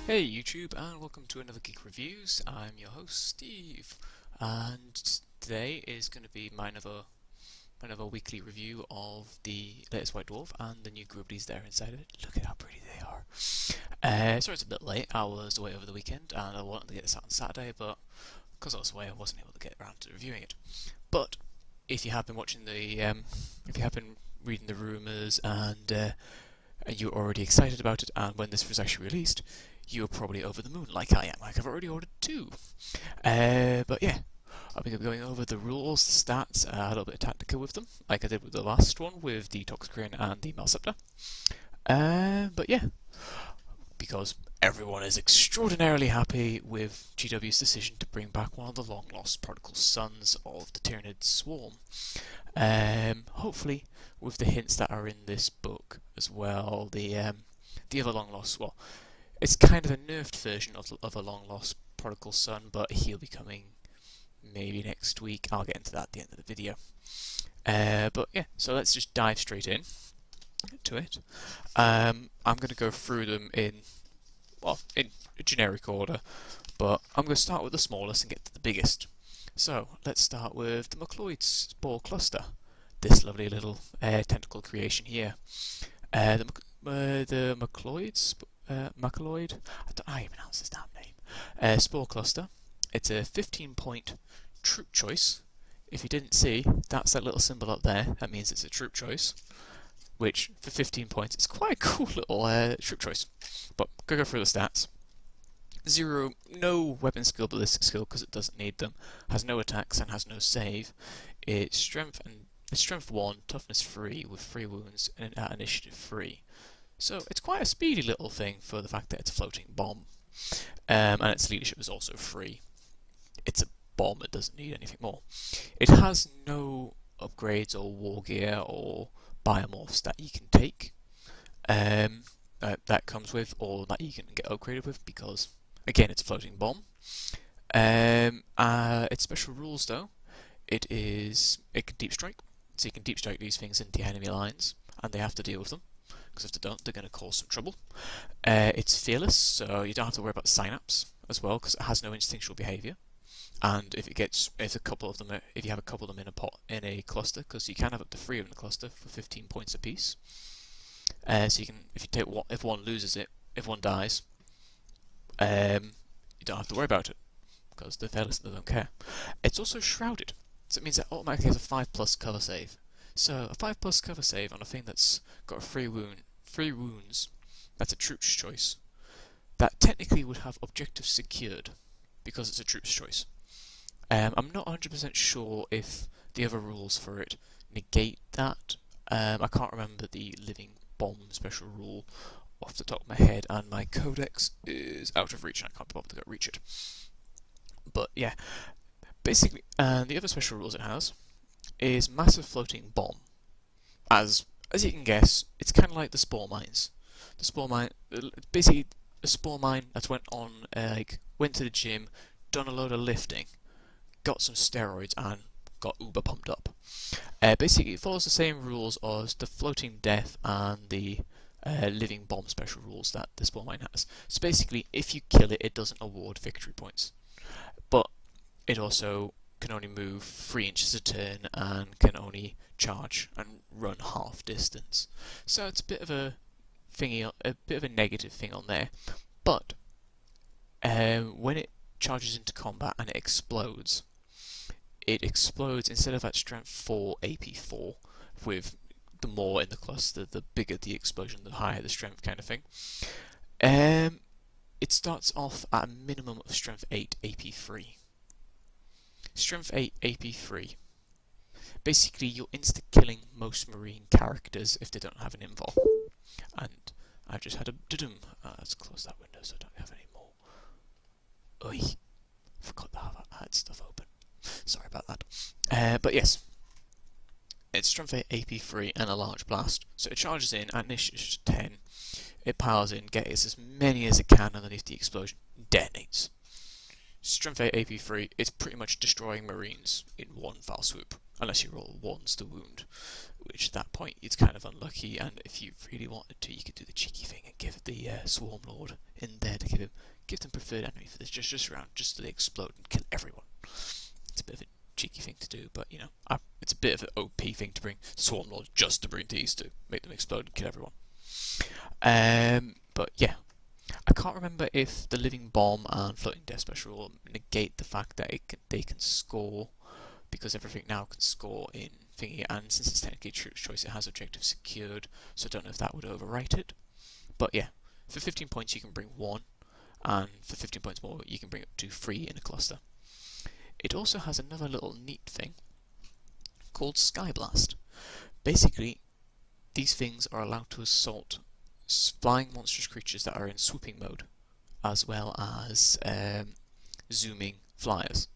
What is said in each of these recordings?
Hey YouTube, and welcome to another Geek Reviews. I'm your host Steve, and today is going to be my another weekly review of the latest White Dwarf and the new Grubblies there inside of it. Look at how pretty they are. Sorry it's a bit late. I was away over the weekend and I wanted to get this out on Saturday, but because I was away, I wasn't able to get around to reviewing it. But if you have been watching if you have been reading the rumours and you're already excited about it, and when this was actually released, you're probably over the moon, like I am. Like I've already ordered two. But yeah, I'll be going over the rules, the stats, a little bit of tactica with them, like I did with the last one with the Toxicrane and the Malceptor. But yeah, because everyone is extraordinarily happy with GW's decision to bring back one of the long-lost prodigal sons of the Tyranid swarm. Hopefully, with the hints that are in this book as well, the other long-lost, well, it's kind of a nerfed version of a long-lost prodigal son, but he'll be coming maybe next week. I'll get into that at the end of the video. But yeah, so let's just dive straight in to it. I'm going to go through them in a generic order, but I'm going to start with the smallest and get to the biggest. So let's start with the Mucolid Spore cluster. This lovely little tentacle creation here. The Mucolid, Mucolid, I don't know how you pronounce this damn name. Spore cluster. It's a 15-point troop choice. If you didn't see, that's that little symbol up there. That means it's a troop choice, which for 15 points, it's quite a cool little troop choice. But go through the stats. 0, no weapon skill, ballistic skill because it doesn't need them. Has no attacks and has no save. It's strength 1, toughness 3 with 3 wounds and initiative 3. So it's quite a speedy little thing for the fact that it's a floating bomb. And its leadership is also 3. It's a bomb, it doesn't need anything more. It has no upgrades or war gear or biomorphs that you can take that comes with, or that you can get upgraded with, because again it's a floating bomb. Its special rules though, it can deep strike, so you can deep strike these things into enemy lines and they have to deal with them, because if they don't, they're going to cause some trouble. It's fearless, so you don't have to worry about synapse as well, because it has no instinctual behaviour. And if you have a couple of them in a pot in a cluster, because you can have up to 3 in a cluster for 15 points apiece. So you can, if one loses it, if one dies, you don't have to worry about it, because they're fearless and they don't care. It's also shrouded, so it means it automatically has a 5+ cover save. So a 5+ cover save on a thing that's got a 3 wounds, that's a troops choice. That technically would have objectives secured, because it's a troops choice. I'm not 100% sure if the other rules for it negate that. I can't remember the living bomb special rule off the top of my head, and my codex is out of reach and I can't bother to go reach it. But yeah, basically, the other special rules it has is massive floating bomb. As you can guess, it's kind of like the spore mines. The spore mine, basically a spore mine that went to the gym, done a load of lifting, got some steroids and got uber pumped up. Basically, it follows the same rules as the floating death and the living bomb special rules that the spore mine has. So basically, if you kill it, it doesn't award victory points, but it also can only move 3 inches a turn and can only charge and run half distance. So it's a bit of a thingy, a bit of a negative thing on there. But when it charges into combat and it explodes instead of at strength 4, AP 4, with the more in the cluster, the bigger the explosion, the higher the strength kind of thing. It starts off at a minimum of strength 8, AP 3. Strength 8, AP 3. Basically, you're insta-killing most marine characters if they don't have an invul. And I've just had a dudum. Let's close that window so I don't have any more. Oi. Forgot that I had stuff open. Sorry about that. But yes. It's strength 8, AP 3 and a large blast. So it charges in at initiative 10. It piles in, gets as many as it can underneath the explosion, detonates. Strength 8 AP 3, it's pretty much destroying marines in one foul swoop, unless you roll 1s to wound, which at that point it's kind of unlucky, and if you really wanted to, you could do the cheeky thing and give the Swarm Lord in there to give them preferred enemy for this, just around, just so they explode and kill everyone. It's a bit of a cheeky thing to do, but you know, it's a bit of an OP thing to bring Swarm Lord just to bring these to make them explode and kill everyone. But yeah, I can't remember if the Living Bomb and Floating Death Special negate the fact that they can score, because everything now can score in thingy, and since it's technically Troops Choice, it has objectives secured, so I don't know if that would overwrite it. But yeah, for 15 points you can bring 1, and for 15 points more you can bring up to 3 in a cluster. It also has another little neat thing called Sky Blast. Basically, these things are allowed to assault flying monstrous creatures that are in swooping mode, as well as zooming flyers.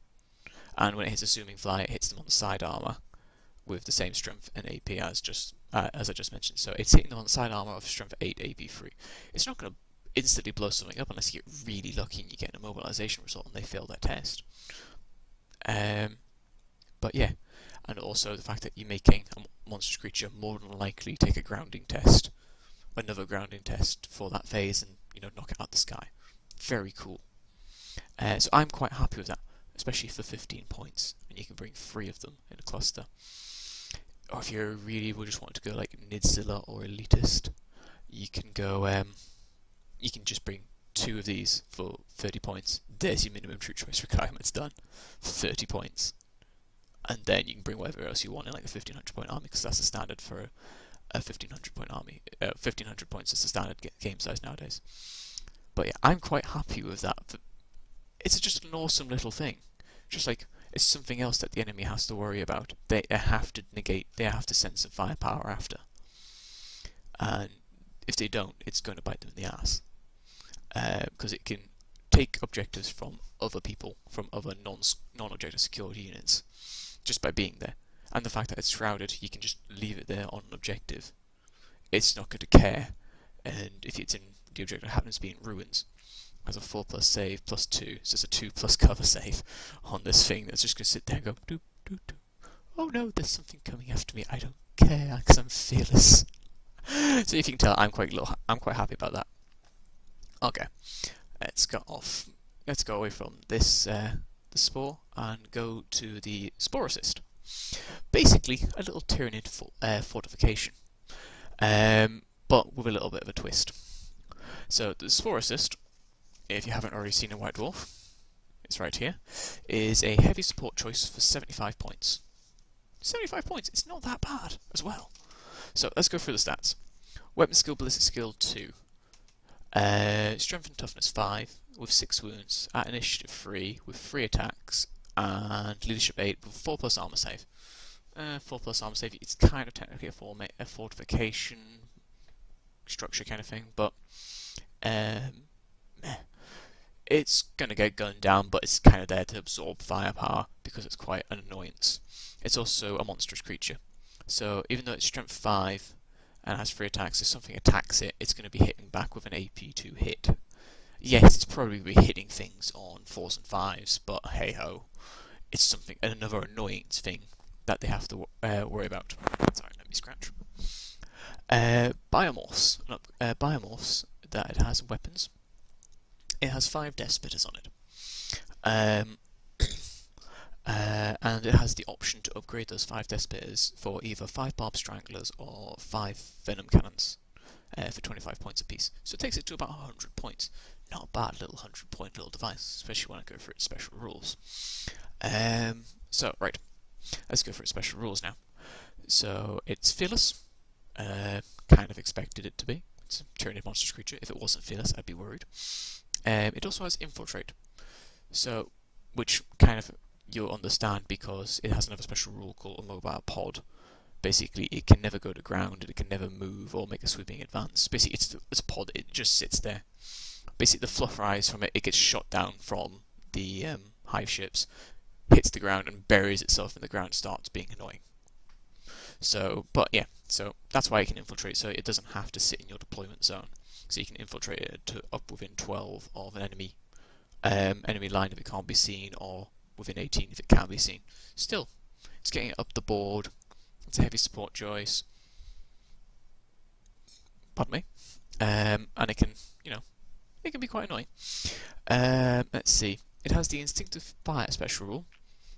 And when it hits a zooming flyer, it hits them on the side armor with the same strength and AP as I just mentioned. So it's hitting them on the side armor of strength 8, AP 3. It's not going to instantly blow something up unless you get really lucky and you get an immobilization result and they fail their test. But yeah, and also the fact that you're making a monstrous creature more than likely take a grounding test, another grounding test for that phase, and you know, knock it out the sky. Very cool. So I'm quite happy with that, especially for 15 points, and you can bring 3 of them in a cluster. Or if you really would just want to go like Nidzilla or Elitist, you can go. You can just bring 2 of these for 30 points. There's your minimum troop choice requirements done. 30 points. And then you can bring whatever else you want in like a 1500 point army, because that's the standard for a 1500 point army. 1500 points is the standard game size nowadays. But yeah, I'm quite happy with that. It's just an awesome little thing. Just like, it's something else that the enemy has to worry about. They have to negate, they have to send some firepower after. And if they don't, it's going to bite them in the ass. Because it can take objectives from other people, from other non-objective security units, just by being there. And the fact that it's shrouded, you can just leave it there on an objective. It's not going to care. And if it's in the objective happens to be in ruins, has a 4+ save +2, so it's a 2+ cover save on this thing that's just going to sit there and go doop doop doop. Oh no, there's something coming after me. I don't care because I'm fearless. So if you can tell, I'm quite happy about that. Okay, let's go away from this the spore and go to the Sporocyst. Basically, a little Tyranid fortification, but with a little bit of a twist. So the Sporocyst, if you haven't already seen a White Dwarf, it's right here, is a heavy support choice for 75 points. 75 points, it's not that bad as well. So let's go through the stats. Weapon skill, ballistic skill 2. Strength and toughness 5 with 6 wounds. At initiative 3 with 3 attacks. And leadership 8 with 4+ armor save. 4+ armor save, it's kind of technically a fortification structure kind of thing, but it's going to get gunned down, but it's kind of there to absorb firepower because it's quite an annoyance. It's also a monstrous creature, so even though it's strength 5 and has 3 attacks, if something attacks it, it's going to be hitting back with an AP2 hit. Yes, it's probably going to be hitting things on 4s and 5s, but hey ho, it's something, another annoyance thing that they have to worry about. Sorry, let me scratch. Biomorphs. Biomorphs that it has weapons. It has 5 Death Spitters on it. And it has the option to upgrade those 5 Death Spitters for either 5 Barb Stranglers or 5 Venom Cannons for 25 points apiece. So it takes it to about 100 points. Not a bad little 100-point little device, especially when I go for its special rules. So, right, let's go for its special rules now. So, it's fearless. Kind of expected it to be. It's a Tyranid monstrous creature. If it wasn't fearless, I'd be worried. It also has infiltrate, so which kind of you'll understand because it has another special rule called a mobile pod. Basically, it can never go to ground, it can never move or make a sweeping advance. Basically, it's a pod. It just sits there. Basically, the fluff rise from it. It gets shot down from the hive ships, hits the ground and buries itself in the ground. Starts being annoying. So, but yeah, so that's why it can infiltrate. So it doesn't have to sit in your deployment zone. So you can infiltrate it to up within 12 of an enemy line if it can't be seen, or within 18 if it can be seen. Still, it's getting it up the board It's a heavy support joist. Pardon me. And it can, it can be quite annoying. Let's see. It has the instinctive fire special rule,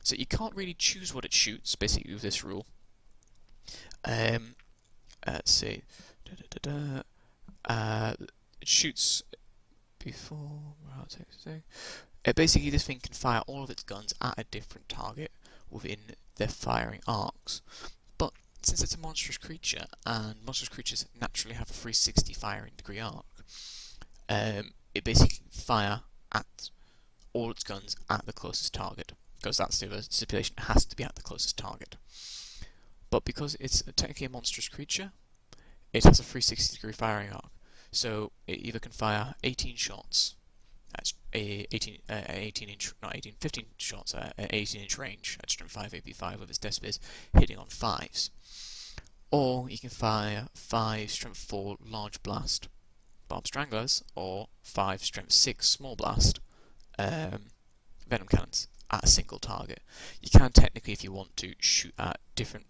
so you can't really choose what it shoots, basically, with this rule. Let's see. It shoots before... basically, this thing can fire all of its guns at a different target within their firing arcs. But since it's a monstrous creature, and monstrous creatures naturally have a 360 firing degree arc, it basically can fire at all its guns at the closest target, because that's the stipulation, it has to be at the closest target. But because it's technically a monstrous creature, it has a 360 degree firing arc, so it either can fire 18 shots, that's 15 shots at 18-inch range at strength 5 AP5 with its Deathspears hitting on 5s, or you can fire 5 strength 4 large blast Barb Stranglers, or 5 strength 6 small blast venom cannons at a single target. You can technically, if you want to, shoot at different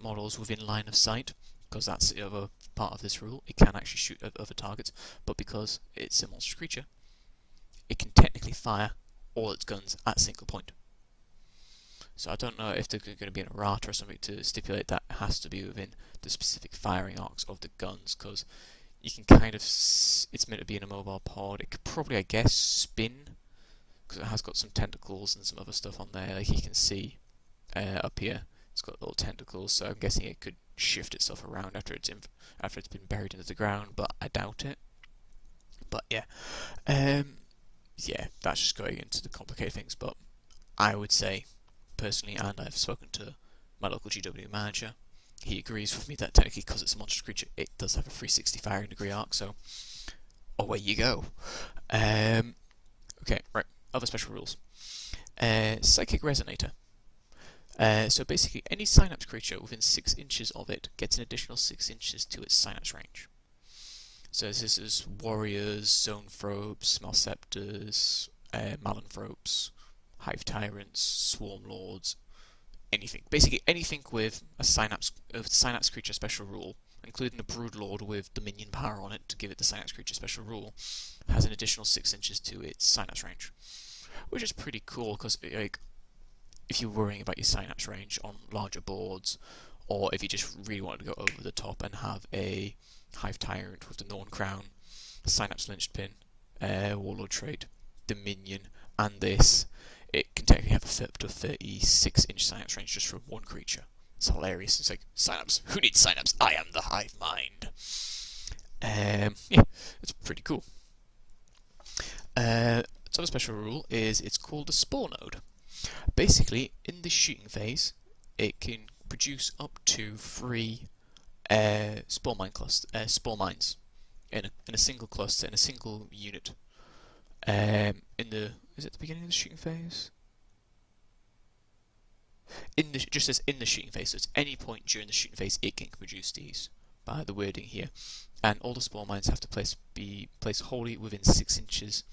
models within line of sight, because that's the other part of this rule. It can actually shoot at other targets, but because it's a monstrous creature, it can technically fire all its guns at a single point. So I don't know if there's going to be an errata or something to stipulate that it has to be within the specific firing arcs of the guns, because you can kind of... it's meant to be in a mobile pod. It could probably, I guess, spin, because it has got some tentacles and some other stuff on there, like you can see up here. It's got little tentacles, so I'm guessing it could shift itself around after it's been buried into the ground, but I doubt it. But yeah, yeah, that's just going into the complicated things. But I would say, personally, and I've spoken to my local GW manager, he agrees with me that technically, because it's a monstrous creature, it does have a 360 firing degree arc. So away you go. Okay, right. Other special rules. Psychic Resonator. So basically, any Synapse creature within 6 inches of it gets an additional 6 inches to its Synapse range. So this is Warriors, Zoanthropes, Malceptors, Malanthropes, Hive Tyrants, Swarm Lords, anything. Basically, anything with a Synapse creature special rule, including a Broodlord with Dominion power on it to give it the Synapse creature special rule, has an additional 6 inches to its Synapse range. Which is pretty cool, because like, if you're worrying about your Synapse range on larger boards, or if you just really want to go over the top and have a Hive Tyrant with the Norn Crown, Synapse Linchpin, Warlord trait, Dominion, and this, it can technically have a up to 36-inch Synapse range just from one creature. It's hilarious. It's like, Synapse, who needs Synapse? I am the Hive Mind. Yeah, it's pretty cool. Its other special rule is it's called a Spore Node. Basically, in the shooting phase, it can produce up to 3 spore mines in a single cluster, in a single unit. Is it the beginning of the shooting phase? Just says in the shooting phase, so it's any point during the shooting phase it can produce these by the wording here. And all the spore mines have to be placed wholly within 6 inches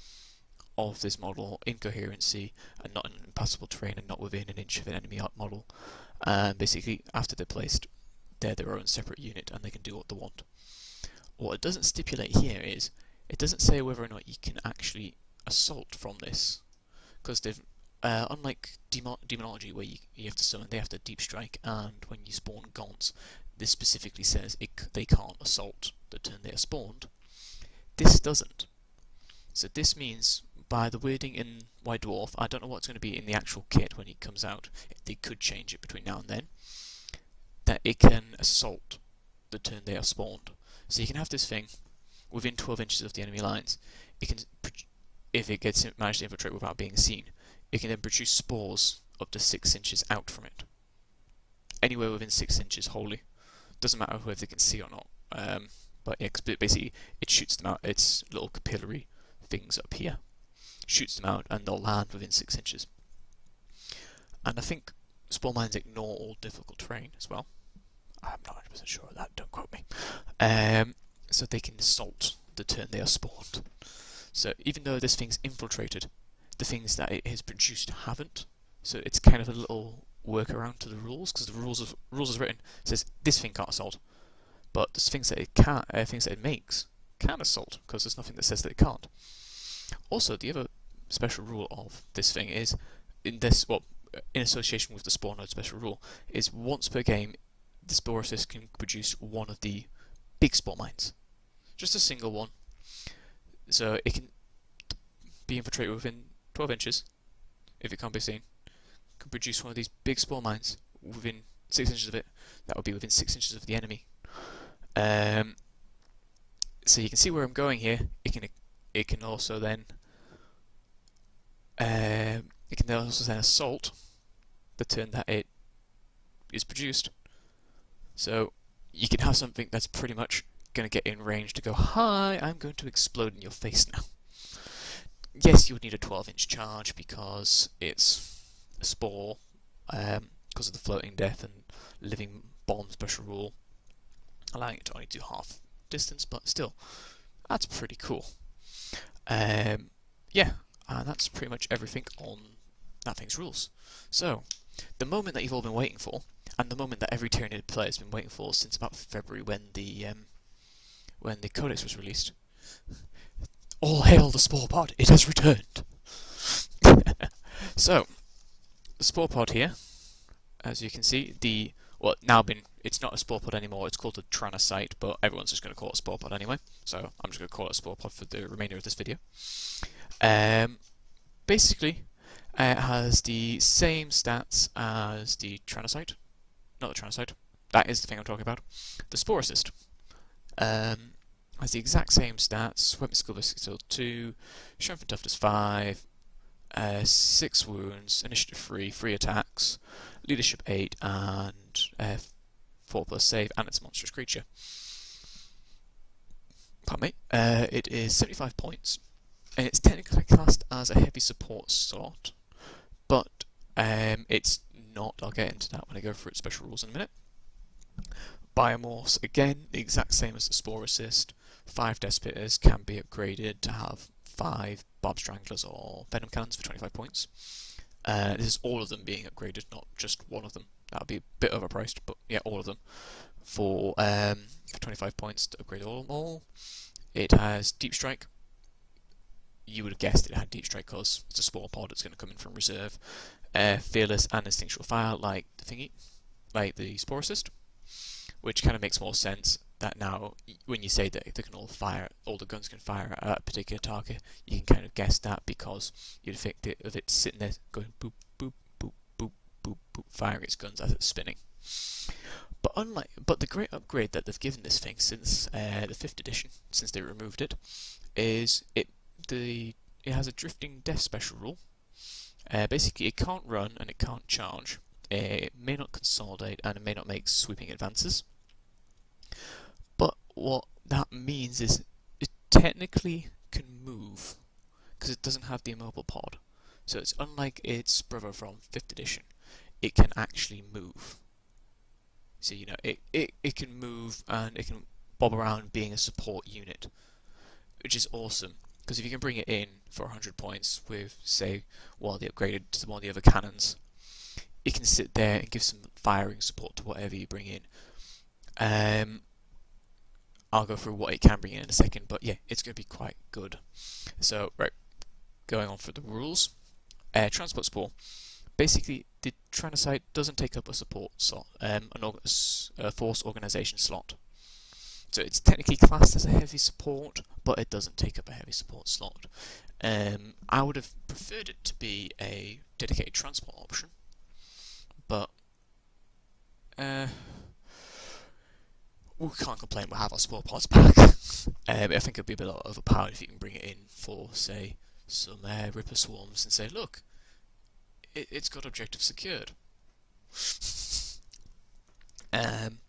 of this model in coherency, and not in impassable terrain, and not within an inch of an enemy model. And basically, after they're placed, they're their own separate unit, and they can do what they want. What it doesn't stipulate here is, it doesn't say whether or not you can actually assault from this, because they've unlike demonology, where you have to summon, they have to deep strike, and when you spawn Gaunts, this specifically says they can't assault the turn they are spawned. This doesn't. So this means, by the wording in White Dwarf, I don't know what's going to be in the actual kit when it comes out, they could change it between now and then, that it can assault the turn they are spawned. So you can have this thing within 12 inches of the enemy lines. It can, if it gets managed to infiltrate without being seen, it can then produce spores up to 6 inches out from it. Anywhere within 6 inches wholly. Doesn't matter whether they can see or not. But yeah, basically it shoots them out. It's little capillary things up here. Shoots them out and they'll land within 6 inches. And I think spore mines ignore all difficult terrain as well. I'm not 100% sure of that, don't quote me. So they can assault the turn they are spawned. So even though this thing's infiltrated, the things that it has produced haven't. So it's kind of a little work around to the rules, because the rules is written says this thing can't assault, but there's things that it can't, things that it makes can assault, because there's nothing that says that it can't. Also, the other special rule of this thing is in association with the Spore node special rule is once per game the Sporocyst can produce one of the big spore mines, just a single one. So it can be infiltrated within 12 inches if it can't be seen. Can produce one of these big spore mines within 6 inches of it. That would be within 6 inches of the enemy. So you can see where I'm going here. It can also then assault the turn that it is produced. So you can have something that's pretty much going to get in range to go, hi, I'm going to explode in your face now. Yes, you would need a 12-inch charge because it's a spore, because of the floating death and living bomb special rule, allowing it to only do half distance, but still, that's pretty cool. Yeah, and that's pretty much everything on that thing's rules. So, the moment that you've all been waiting for, and the moment that every Tyranid player has been waiting for since about February when the Codex was released. All hail the Spore Pod, it has returned! So, the Spore Pod here, as you can see, it's not a Spore Pod anymore, it's called a Tyrannocyte, but everyone's just going to call it a Spore Pod anyway, so I'm just going to call it a Spore Pod for the remainder of this video. Basically, it has the same stats as the Tyrannocyte. Not the Tyrannocyte, that is the thing I'm talking about. The Sporocyst. Has the exact same stats, weapon skill is 2, strength and toughness 5, 6 wounds, initiative 3, 3 attacks, leadership 8, and 4+ save, and it's a monstrous creature. Pardon me. It is 75 points, and it's technically classed as a heavy support slot, but it's not. I'll get into that when I go through its special rules in a minute. Biomorphs, again, the exact same as the Sporocyst. 5 Despitters can be upgraded to have 5 Barb Stranglers or Venom Cannons for 25 points. This is all of them being upgraded, not just one of them. That would be a bit overpriced, but yeah, all of them for 25 points to upgrade all. It has Deep Strike. You would have guessed it had Deep Strike because it's a Spore Pod, it's going to come in from reserve. Fearless and Instinctual Fire, like the thingy, like the Sporocyst, which kind of makes more sense that now when you say that they can all fire, all the guns can fire at a particular target, you can kind of guess that because you'd think of it sitting there going boop, boop, boop, boop, boop, boop, firing its guns as it's spinning. But the great upgrade that they've given this thing since the 5th edition, since they removed it, is it has a drifting death special rule. Basically, it can't run and it can't charge. It may not consolidate and it may not make sweeping advances. But what that means is it technically can move because it doesn't have the immobile pod. So it's unlike its brother from 5th edition. It can actually move. So you know it can move and it can bob around being a support unit, which is awesome. Because if you can bring it in for 100 points with, say, while they upgraded to one of the other cannons, it can sit there and give some firing support to whatever you bring in. I'll go through what it can bring in a second, but yeah, it's going to be quite good. So, right, going on for the rules. Transport Spore. Basically, the Tyrannocyte doesn't take up a support slot, a force organisation slot. So it's technically classed as a heavy support, but it doesn't take up a heavy support slot. I would have preferred it to be a dedicated transport option, but we can't complain, we'll have our spore pods back. I think it'd be a bit overpowered if you can bring it in for, say, some Ripper Swarms and say, look, it's got objective secured. And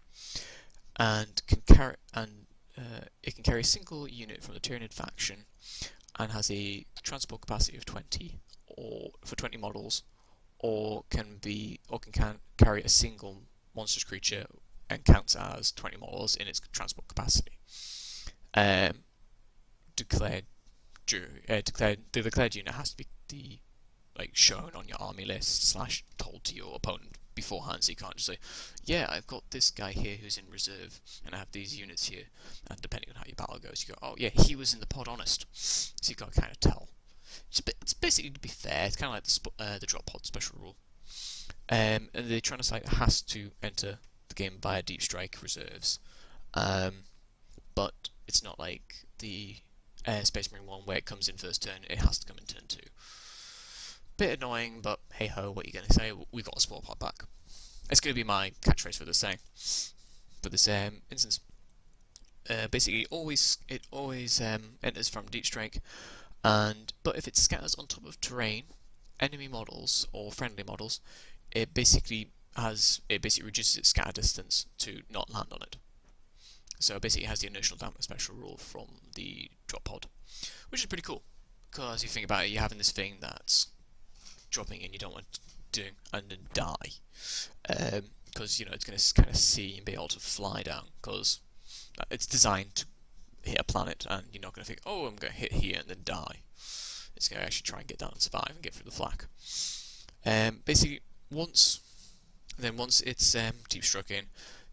it can carry a single unit from the Tyranid faction and has a transport capacity of 20 or for 20 models, or can carry a single monstrous creature and counts as 20 models in its transport capacity. The declared unit has to be shown on your army list / told to your opponent beforehand, so you can't just say, yeah, I've got this guy here who's in reserve, and I have these units here, and depending on how your battle goes, you go, oh yeah, he was in the pod honest, so you've got to kind of tell. It's basically, to be fair, it's kind of like the drop pod special rule. And the Tyrannocyte has to enter the game via Deep Strike reserves, but it's not like the Space Marine 1 where it comes in first turn, it has to come in turn 2. Bit annoying, but hey ho, what are you going to say? We got a Spore pod back. It's going to be my catchphrase for this saying. For this instance. Basically, it always enters from Deep Strike, but if it scatters on top of terrain, enemy models or friendly models, it basically reduces its scatter distance to not land on it. So basically, it has the inertial damage special rule from the drop pod, which is pretty cool. Because you think about it, you're having this thing that's dropping in you don't want to do and then die, because it's going to kind of see and be able to fly down, because it's designed to hit a planet, and you're not going to think, oh, I'm going to hit here and then die. It's going to actually try and get down and survive and get through the flak. Basically, once it's deep struck in,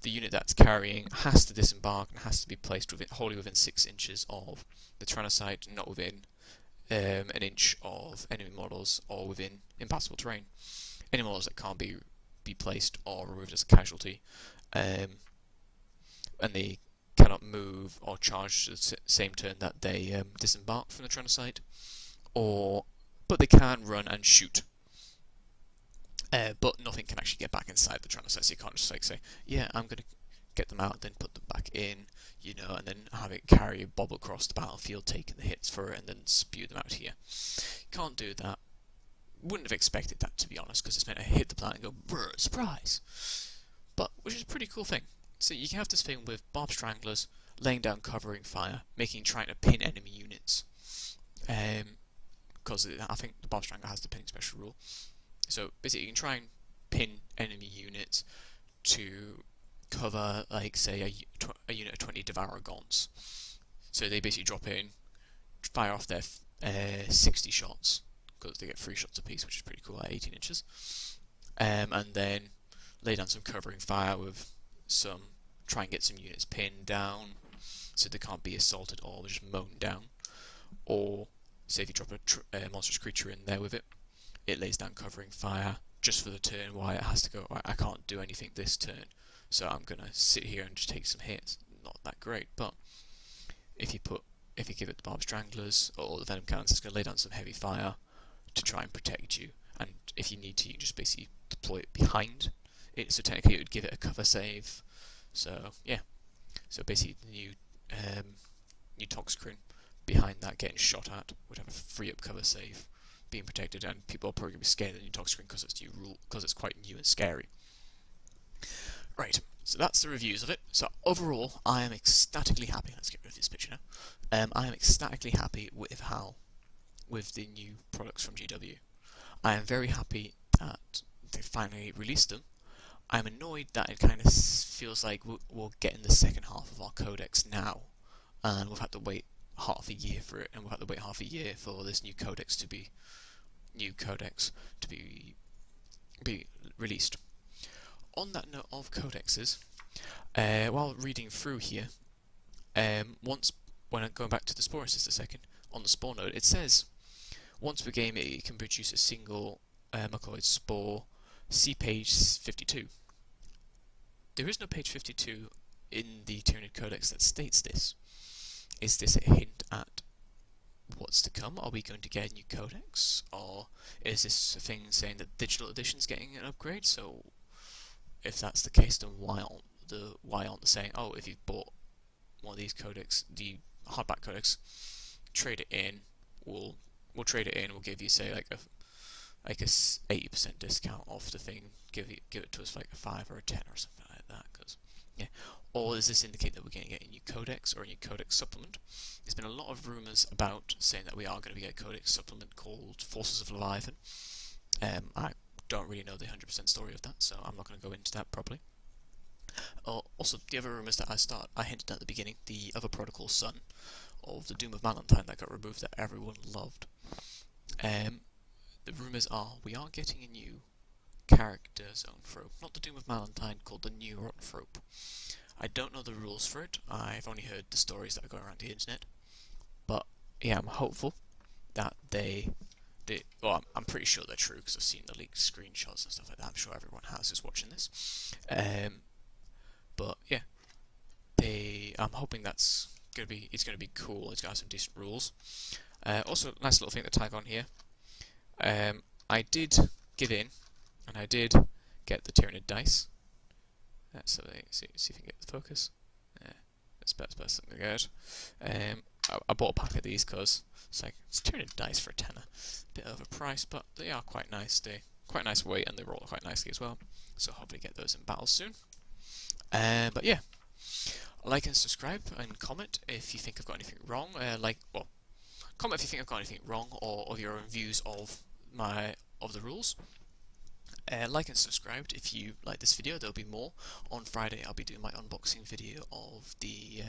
the unit that's carrying has to disembark and has to be placed wholly within 6 inches of the Tyrannocyte, not within an inch of enemy models or within impassable terrain. Any models that can't be placed or removed as a casualty, and they cannot move or charge the same turn that they disembark from the Tyrannocyte, but they can run and shoot. But nothing can actually get back inside the Tyrannocyte, so you can't just like say, yeah, I'm going to get them out, then put them back in, and then have it carry bob across the battlefield, taking the hits for it, and then spew them out here. Can't do that. Wouldn't have expected that, to be honest, because it's meant to hit the planet and go, brr, surprise! But, which is a pretty cool thing. So you can have this thing with Barb Stranglers, laying down covering fire, trying to pin enemy units. Because I think the Barb Strangler has the pinning special rule. So basically you can try and pin enemy units to cover, like, say, a unit of 20 Devour Gaunts. So they basically drop in, fire off their 60 shots, because they get 3 shots apiece, which is pretty cool at 18 inches. And then lay down some covering fire with try and get some units pinned down, so they can't be assaulted or just mown down. Or, say if you drop a monstrous creature in there with it, it lays down covering fire just for the turn while it has to go, I can't do anything this turn, so I'm going to sit here and just take some hits. Not that great, but if you give it the Barb Stranglers or the Venom Cannons, it's going to lay down some heavy fire to try and protect you, and if you need to, you just basically deploy it behind it, so technically it would give it a cover save. So yeah, so basically the new Toxicroon behind that getting shot at would have a free up cover save, being protected, and people are probably going to be scared of the new Toxicroon because it's quite new and scary. Right, so that's the reviews of it. So overall, I am ecstatically happy. Let's get rid of this picture now. I am ecstatically happy with the new products from GW. I am very happy that they finally released them. I'm annoyed that it kind of feels like we're getting the second half of our codex now, and we've had to wait half a year for it, and we'll have to wait half a year for this new codex to be released. On that note of codexes, while reading through here, when I'm going back to the Sporocyst a second, on the Spore node, it says once per game it can produce a single Mucolid Spore. See page 52. There is no page 52 in the Tyranid Codex that states this. Is this a hint at what's to come? Are we going to get a new codex? Or is this a thing saying that digital edition's getting an upgrade? So if that's the case, then why aren't they saying, oh, if you've bought one of these codex, the hardback codex, trade it in, we'll trade it in, we'll give you, say, like a 80% discount off the thing, give it to us for like a 5 or a 10 or something like that, because yeah. Or does this indicate that we're going to get a new codex or a new codex supplement? There's been a lot of rumours about saying that we are going to get a codex supplement called Forces of Leviathan. I don't really know the 100% story of that, so I'm not going to go into that properly. Also, the other rumours that I hinted at the beginning, the other protocol son of the Doom of Valentine that got removed that everyone loved. The rumours are we are getting a new character zoanthrope, not the Doom of Valentine, called the Neuronthrope. I don't know the rules for it. I've only heard the stories that are going around the internet, but yeah, I'm hopeful that well, I'm pretty sure they're true because I've seen the leaked screenshots and stuff like that. I'm sure everyone has who's watching this. But yeah, I'm hoping it's gonna be cool. It's got some decent rules. Also, nice little thing to tag on here. I did give in, and I did get the Tyranid dice. So see if you can get the focus. That's best thing to get. I bought a pack of these because it's Tyranid dice for a tenner. Bit overpriced, but they are quite nice. They're quite nice weight, and they roll quite nicely as well. So hopefully get those in battle soon. But yeah, like and subscribe and comment if you think I've got anything wrong. Comment if you think I've got anything wrong or of your own views of the rules. Like and subscribe if you like this video. There'll be more. On Friday I'll be doing my unboxing video of the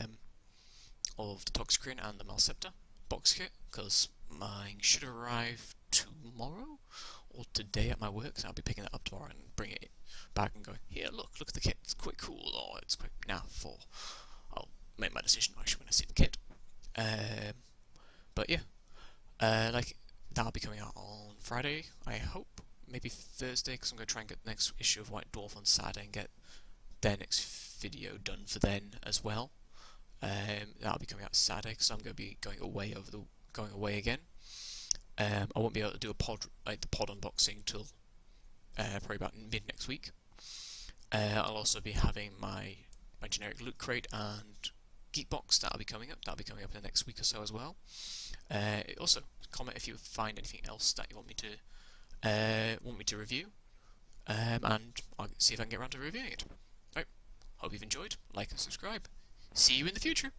Toxicrane and the Malceptor box kit, because mine should arrive tomorrow or today at my work, so I'll be picking it up tomorrow and bringing it back and going, here, look at the kit, it's quite cool, or it's quite I'll make my decision actually when I see the kit. But yeah, that'll be coming out on Friday, I hope. Maybe Thursday, because I'm going to try and get the next issue of White Dwarf on Saturday and get their next video done for then as well. That'll be coming out Saturday because I'm going to be going away again. I won't be able to do the pod unboxing till probably about mid next week. I'll also be having my generic loot crate and Geek box that'll be coming up. That'll be coming up in the next week or so as well. Also, comment if you find anything else that you want me to review, and I'll see if I can get around to reviewing it. Right, hope you've enjoyed. Like and subscribe. See you in the future.